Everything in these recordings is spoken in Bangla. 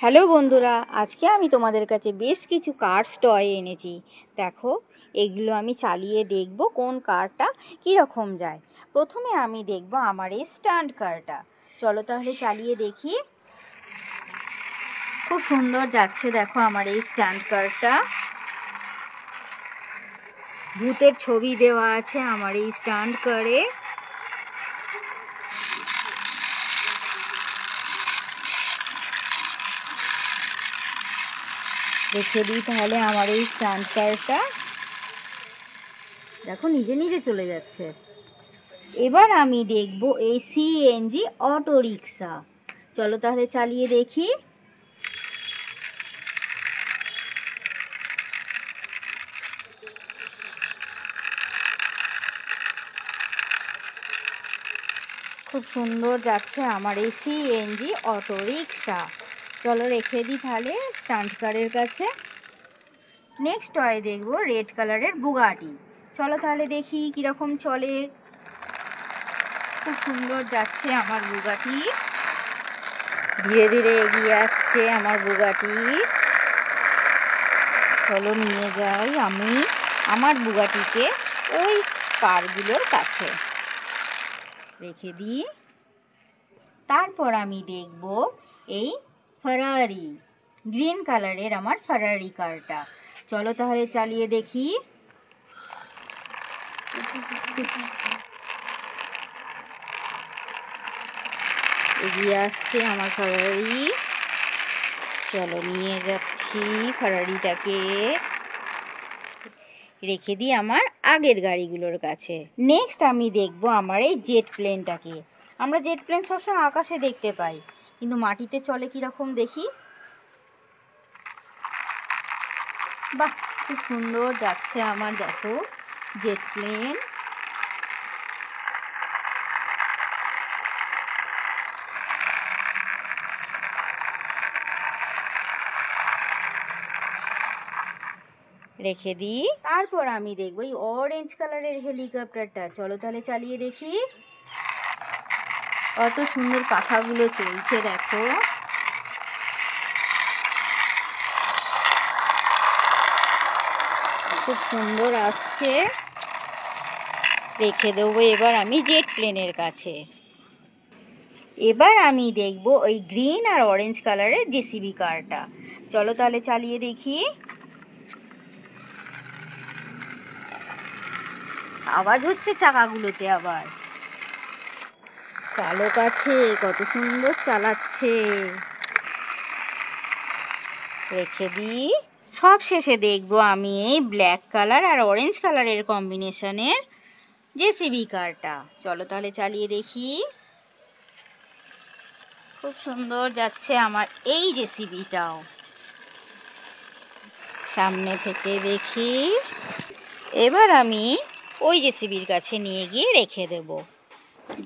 হ্যালো বন্ধুরা, আজকে আমি তোমাদের কাছে বেশ কিছু কার্স টয় এনেছি। দেখো, এগুলো আমি চালিয়ে দেখব কোন কারটা কীরকম যায়। প্রথমে আমি দেখব আমার এই স্ট্যান্ড কারটা। চলো তাহলে চালিয়ে দেখি। খুব সুন্দর যাচ্ছে, দেখো আমার এই স্ট্যান্ড কারটা। ভূতের ছবি দেওয়া আছে আমার এই স্ট্যান্ড কারে। দেখে দিই তাহলে আমার এই স্ট্যান্ড কারটা। দেখো নিজে নিজে চলে যাচ্ছে। এবার আমি দেখব এই সিএনজি অটো রিক্সা। চলো তাহলে চালিয়ে দেখি। খুব সুন্দর যাচ্ছে আমার এই সিএনজি অটো রিক্সা। চলো রেখে দিই তাহলে স্ট্যান্ড কারের কাছে। নেক্সট টয় দেখবো রেড কালারের বুগাটি। চলো তাহলে দেখি কীরকম চলে। খুব সুন্দর যাচ্ছে আমার বুগাটি, ধীরে ধীরে এগিয়ে আসছে আমার বুগাটি। চলো নিয়ে যাই আমি আমার বুগাটিকে ওই কারগুলোর কাছে রেখে দিই। তারপর আমি দেখব এই ফারারি, গ্রিন কালারের আমার ফারারি কারটা। চলো তাহলে চালিয়ে দেখি। এগিয়ে আসছে আমার ফারারি। চলো নিয়ে যাচ্ছি ফারারিটাকে, রেখে দিই আমার আগের গাড়িগুলোর কাছে। নেক্সট আমি দেখব আমার এই জেট প্লেনটাকে। আমরা জেট প্লেন সবসময় আকাশে দেখতে পাই, কিন্তু মাটিতে চলে কীরকম দেখি। বাহ, খুব সুন্দর যাচ্ছে আমার, দেখো জেট প্লেন। রেখে দিই। তারপর আমি দেখবো এই অরেঞ্জ কালারের হেলিকপ্টারটা। চলো তাহলে চালিয়ে দেখি। কত সুন্দর পাখাগুলো চলছে, দেখো। খুব সুন্দর আসছে। রেখে দেবো এবার আমি জেট প্লেনের কাছে। এবার আমি দেখব ওই গ্রিন আর অরেঞ্জ কালারের জেসিবি কারটা। চলো তাহলে চালিয়ে দেখি। আওয়াজ হচ্ছে চাকাগুলোতে আবার। চালক আছে, কত সুন্দর চালাচ্ছে। রেখে দিই। সব শেষে দেখবো আমি এই ব্ল্যাক কালার আর অরেঞ্জ কালারের কম্বিনেশনের জেসিবি কারটা। চলো তাহলে চালিয়ে দেখি। খুব সুন্দর যাচ্ছে আমার এই জেসিবিটাও। সামনে থেকে দেখি। এবার আমি ওই জেসিবির কাছে নিয়ে গিয়ে রেখে দেব।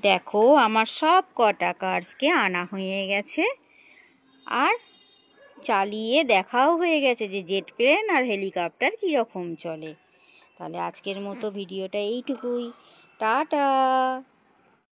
দেখো আমার সব কটা কার্সকে আনা হয়ে গেছে, আর চালিয়ে দেখাও হয়ে গেছে যে জেট প্লেন আর হেলিকপ্টার কীরকম চলে। তাহলে আজকের মতো ভিডিওটা এইটুকুই। টাটা।